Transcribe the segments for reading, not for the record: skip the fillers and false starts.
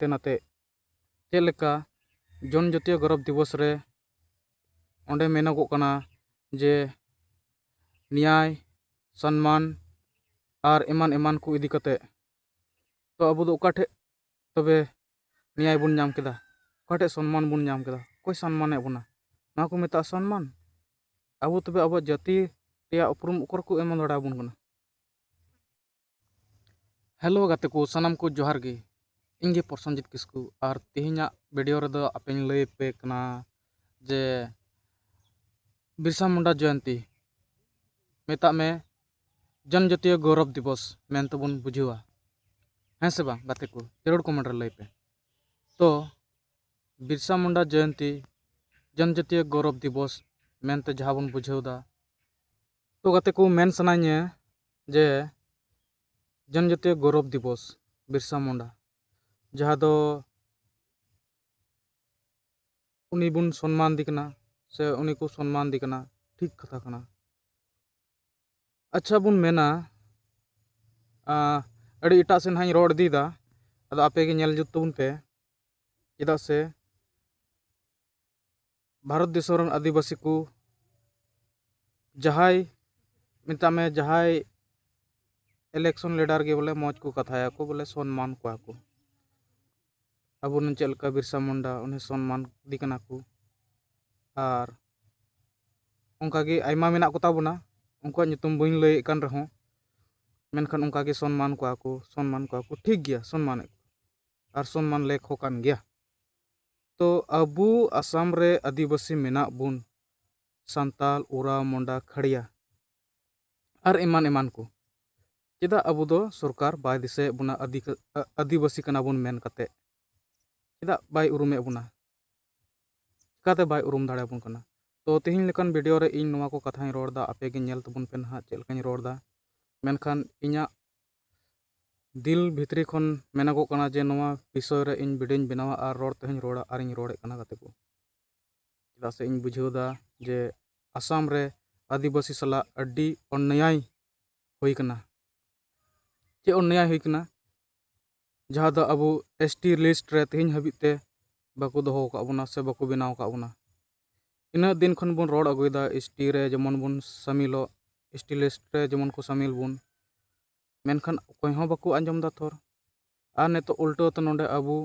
हाते नाते चेक लेका जनजातीय गौरव दिवस रे ओंडे मेनोगो कना जे न्याय सम्मान और एमान एमान को इदी कते तो अब दो ओकाठे तबे न्याय बुन नाम केदा ओकाठे सम्मान बुन नाम केदा कोई सम्मान एबोना ना को मेता सम्मान अब तबे अब जाति या उपरुम उकर को एमन दड़ा बुन कना। हेलो गाते को सनम को जोहार गे इंगे प्रसन्नजित किस्कु और तेहिना वीडियो रेदो आपेन लय पे कना जे बिरसा मुंडा जयंती मेता में जनजातीय गौरव दिवस मेन तबुन बुझेवा हैं से बांग गाते को जरूर कमेंट रे लय पे। तो बिरसा मुंडा जयंती जनजातीय गौरव दिवस मेनते जहाँ बन बुझेवदा तो गाते को मेन सनाइए जे जनजातीय गौरव दिवस बिरसा मुंडा जहाँ दो उनी बुन सम्मान दिकना से उनी को सम्मान दिकना ठीक कथा कना। अच्छा बुन मेना अड़ी इटा सेन हाई रोड दीदा अदो आपे के नेल जुत तुन पे चेदा से भारत देश आदिवासी को जहाई मिता में जहाई इलेक्शन लीडर के बोले मौज को कथाया को बोले सम्मान को अब चलका बिरसा मुंडा उन्हें सम्मान दिकना को और उनका गे आयमा मेना को ताबुना उनका नितुम बइन लय कान रहो मेनखान उनका गे सम्मान को ठीक गया सम्मान और सम्मान लेख हो कान गया। तो अबू आसाम रे आदिवासी मेना बुन संताल उरा मुंडा खड़िया और एमान एमान को चेदा अब दो सरकार बाय दिसे बुना आदिवासी कना बुन मेन कते चेदा बाय उरुमे बुना चिकाते बाय उरुम दाड़े बुन कना। तो तेहिन लेकान वीडियो रे इन नोवा को कथाई रोड़दा आपे गे नेल तबुन पे नहा चेल कानी रोड़दा मेनखान इᱧᱟ दिल भितरी खन मेनागो कना जे नोवा विषय रे इन वीडियोñ बनावा और रोड़ तेहिñ रोड़ा और इन रोड़े कना गाते को चेदा से इन बुझेवदा जे आसाम रे आदिवासी सला अड्डी अन्याय हुई कना चे अन्याय हुई कना जहाँ दो अब एसटी लिस्ट रे तेहिñ हबीते बाको दोहो का बुना से बाको बनाव का बुना इन दिन खन बुन रोड अगुदा एसटी रे जमन बुन शामिलो एसटी लिस्ट रे जमन को शामिल बुन मेनखान कोई हो बाको आंजम दा थोर और नेतो उल्टो तो नोंडे अबू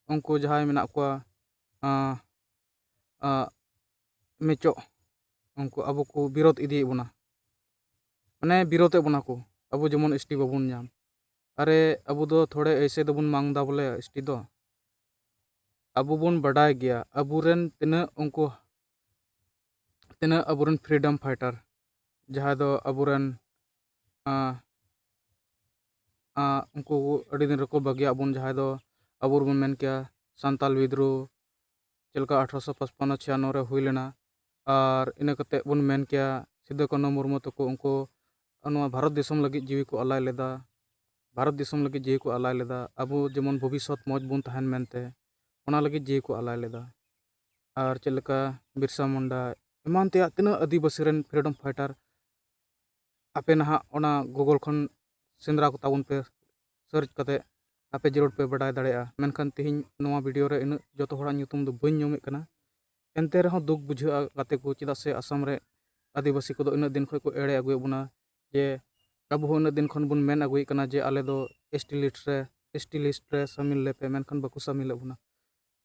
उनको जहां मेना को मेचो उनको अब को विरोध इदी बुना माने विरोध बुना को अब जमन एसटी बाबुन नाम अरे अब दो थोड़े ऐसे दबुन मांगदा बोले एसटी दो अब बुन बड़ाई गया अबुरेन तिना उनको तिना अबुरेन फ्रीडम फाइटर जहां दो अबुरेन उनको अड़ी दिन रको बगिया बुन जहां दो अबुर बुन मेन किया संताल विद्रोह चलका 1855 96 रे हुई लेना और इन कते बुन मेन किया सिद्धू कान्हू मुर्मू तको उनको भारत देशम लगी जीवी को अलाय लेदा भारत देशम लगी जीवी को अलाय लेदा अब जेमन भविष्यत मौज बुन तहन मेनते ओना लगी जीवी को अलाय लेदा और चलका बिरसा मुंडा एमान ते तीना आदिवासी रेन फ्रीडम फाइटर आपे नहा ओना गूगल खन सेंद्रा को ताबुन पे सर्च कते आपे जरूर पे बड़ाय दाड़ेया मेनखान तेहिñ नोवा वीडियो रे इन जतो होड़ा nyutum दो बइन ñoमेक कना एनते रहो दुख बुझा गाते को चेदा से आसाम रे आदिवासी को इन दिन खय को एड़े अगुए बुना जे अब हो इन दिन खन बुन मेन अगुए कना जे आले दो एसटी लिस्ट रे शामिल लेपे मेनखान बाको शामिल बुना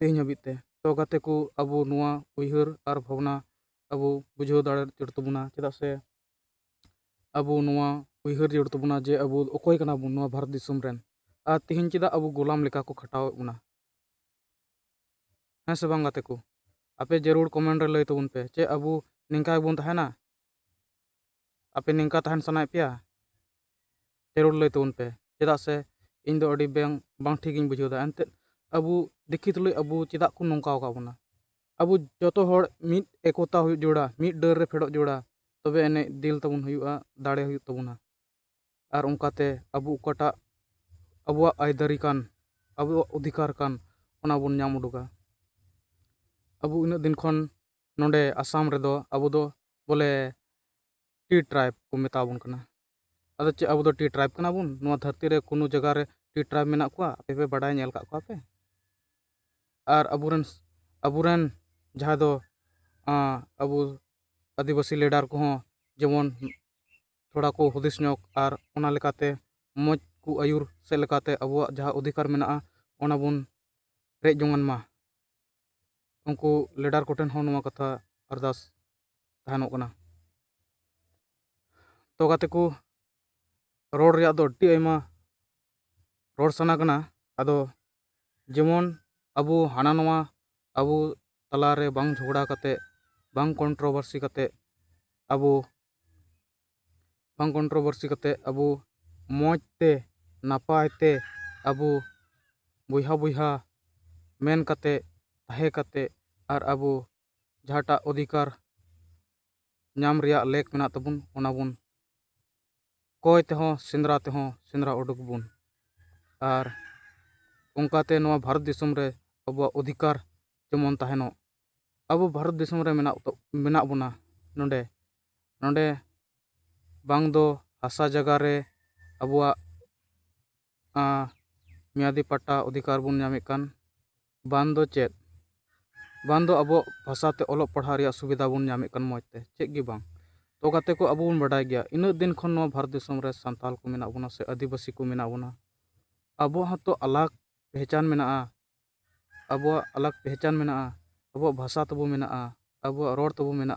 तेहिñ हबीते तो गाते को अब नोवा उइहर और भावना अब बुझाव दाड़े जड़ तबुना चेदा से अब नोवा उइहर जड़ तबुना जे अब अकोय कना बुन नोवा भारत दिसम रेन और तेहिñ चेदा अब गोलाम लेका को खटाव बुना हैं से बांग गाते को आपे जरूर कमेंट रे लय तबुन पे चे अब निंका बुन तहना आपे निंका तहन सनाय पेया जरूर लय तबुन पे चेदा से इन दो अड़ी बांग ठीक इन बुझावदा एनते अब देखी तुलय अब चेदा को नंकाव का बुना अब जतो होड़ मिड एकता हुई जोड़ा मिड डर रे फेडो जोड़ा तबे एने दिल तबुन हुआ दाड़े हुई तबुना और उनकाते अब उकटा अब आयदारी कान अब अधिकार कान ओना बुन नाम उडुगा अब इन दिन खन नोंडे आसाम रे दो अब दो बोले टी ट्राइब को मेताबुन कना अदो चे अब दो टी ट्राइब कना बुन नोवा धरती रे कोनो जगह रे टी ट्राइब मेना कुआ आपे पे बड़ाय नेल का कुआ पे और अबुरेन जहाँ दो अबु आदिवासी लीडर को जेमन थोड़ा को हुदिस ᱧᱚᱜ और ओना लेकाते मौज को आयुर से लेकाते अबुआ जहाँ अधिकार मेना ओना बुन रेज जोंगन मा उनको लीडर कोठेन हो नवा कथा अरदास तहनोग कना तो गाते को रोड रिया दो अड्डी आयमा रोड सना कना अदो जेमन अबु हाना नवा अबु तलारे बांग झगड़ा कते बांग कंट्रोवर्सी कते अबु बांग कंट्रोवर्सी कते अबु मौज ते नापाय ते अबु बुहा बुहा मेन कते तहे कते और अबु जहाटा अधिकार नाम रिया लेक मेना तबुन ओना बुन कोय सेंद्रा उडुक बुन और उनकाते नवा भारत दिसम रे अबु अधिकार जेमन तहनो अबु भारत दिसम रे मेना बुना नोंडे नोंडे बांग दो हासा जगह रे अबुआ मियादी पट्टा अधिकार बुन नामे कान बान दो चेत बान दो अबो भाषा ते ओलोग पढ़ा रिया सुविधा बुन नामे कान मौजते चेक गी बांग तो गाते को अबु बुन बडाय गया इन दिन खन नवा भारत दिसम रे संताल को मेना बुना से आदिवासी को मेना बुना अबो हतो अलग पहचान मेना अबो अलग पहचान मेना अबो भाषा तबो मेना अबो रोड तबो मेना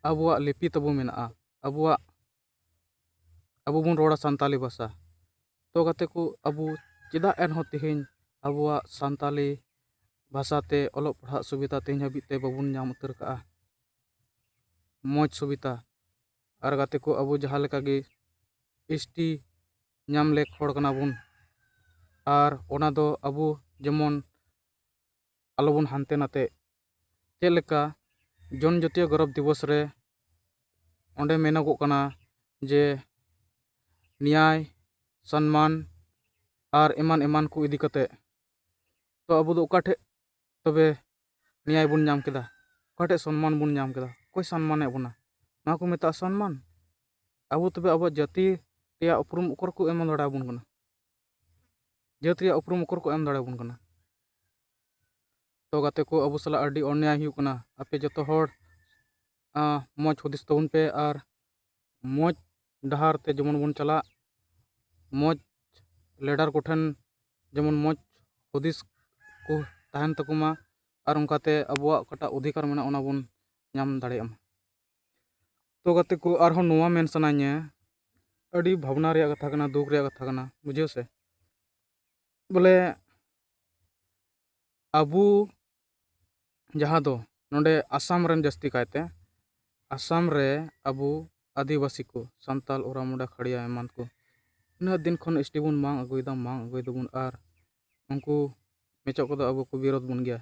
अबो लिपि तबो मेना अबो बुन रोड़ा संताली भाषा तो गाते को अबु चेदा एनहो तेहें अबो संताली भाषा ते ओलोग पढ़ा सुविधा तेहें हाबी ते बाबुन नाम उतर का मौज सुविधा और गाते को अबु जहाँ लेका गे एसटी नाम लेक होड़ कना बुन और ओना दो अबु जेमन आलोबुन हानते नाते चेक लेका जनजातीय गौरव दिवस रे ओंडे मेनगो कना जे न्याय सम्मान और एमान एमान को इदी कते तो अबु दो ओकाठे तबे न्याय बुन नाम केदा ओकाठे सम्मान बुन नाम केदा कोई सम्मान बुना ना को मेता सम्मान अबु तबे अबु जाति रिया उपरुम उकर को एम दड़ा बुन कना जाति रिया उपरुम उकर को एम दड़ा बुन कना तो गाते को अबु सला अडी अन्याय हुई कना आपे जतो होड़ मौज हुदिस तबुन पे और मौज डहार ते जेमन बुन चला मौज लीडर कोठन जेमन मौज हुदिस को तहन तकुमा और उनकाते अबुआ कटा अधिकार मेना ओना बुन नाम दाड़ेयम तो गाते को आरहों नोवा मेन सनाइया अडी भावना रिया कथा कना दुख रिया कथा कना बुझेव से बोले अबु जहाँ दो नोंडे आसाम रेन जस्ती कायते आसाम रे अबु आदिवासी को संताल ओरामुडा खड़िया एमान को इन दिन खन एसटी बुन मांग अगुइदबुन और उनको मेचो को अबु को विरोध बुन गया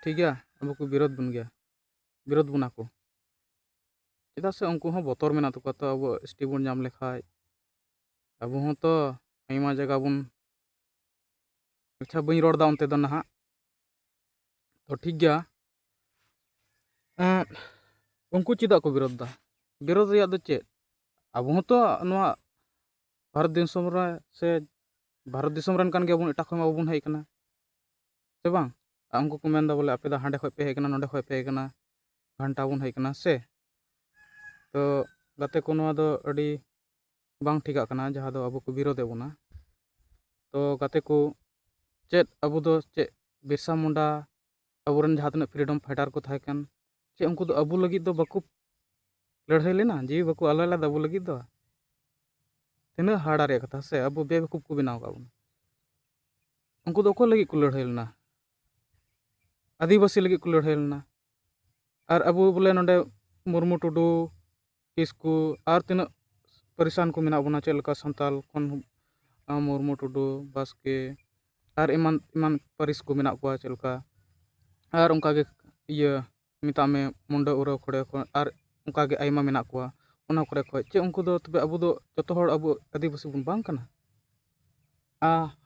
ठीक गया अबु को विरोध बुना को चेदा से उनको हो बतर मेना तो अबु एसटी बुन नाम लेखाय अबु हो तो आयमा जगह बुन अच्छा बई रोड़ा उनते दो नहा तो ठीक गया उनको चेदा को विरोध रिया दो चेद अब तो नवा भारत दिसम रे से भारत दिसम रन कान गयाबुन एटा खय मा बाबुन हेय कना से बांग उनको को मेन दा बोले आपे दा हांडे खय पे हेय कना नोंडे खय पे हेय कना घंटा बुन हेय कना से तो गाते को नवा दो अडी बांग ठिका कना जहाँ दो अबु को विरोधे बुना तो गाते को चेद अबु दो चे बिरसा मुंडा अबुरन जहाँ तने फ्रीडम फाइटर को थाय कन चे उनको दो अबु लगी दो बकु लड़ाई लेना जीवी बकु आलो ला अबु लगी दो तीना हाड़ा रे कथा से अबु बेवकूफ को बनाव का उनको दो को लगी को लड़ाई लेना आदिवासी लगी को लड़ाई लेना और अबु बोले नोंडे मुर्मू टुडू किसकू और तीना परिसान को मेना बना चलका संताल खन मुर्मू टुडू बास्के और इमान इमान परिस को मेना को चलका और उनका के ये मिता में मुंडा उराव खड़े और उनका के आयमा मेना को ओना करे खय चे उनको दो तबे अबु दो जतो होड़ अबु आदिवासी बुन बांग कना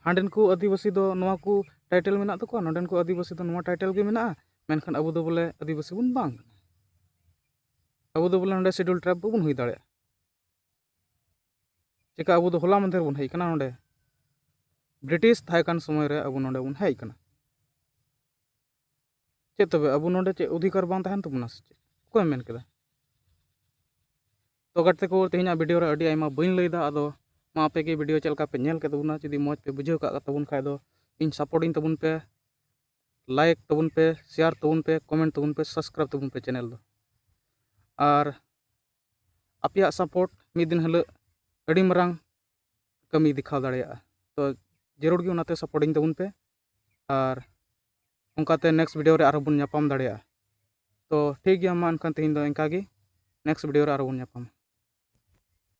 हांडेन को आदिवासी दो नवा को टाइटल मेना तको नोंडेन को आदिवासी दो नवा टाइटल के मेना मेनखान अबु दो बोले आदिवासी बुन बांग अबु दो बोले नोंडे शेड्यूल ट्राइब बुन हुई दाड़े चेका अबु दो होला मंदिर बुन हेय कना नोंडे ब्रिटिश थायकान समय रे अबो नोडे बन हेज कना चेद तबे अबो नोडे चे अधिकार बांग तहन तबना से कोय मेन केदा तो गाते को तेहिना वीडियो रे अडी आइमा बइन लैदा आदो मा आपे के वीडियो चलका पे नेल के तबना जदी मौज पे बुझाव का तबन खाय दो इन सपोर्टिंग तबन पे लाइक तबन पे शेयर तबन पे कमेंट तबन पे सब्सक्राइब तबन पे चैनल दो और आपया सपोर्ट मिद दिन हले अडी मरांग कमी दिखाव दाड़ेया तो जरूर गे उनाते सपोर्टिंग तबन पे और उनकाते नेक्स्ट वीडियो रे आरो बन ᱧᱟᱯᱟᱢ दाड़ेया तो ठीक गया मा अनखान तेहिन दो इनका गे नेक्स्ट वीडियो रे आरो बन ᱧᱟᱯᱟᱢ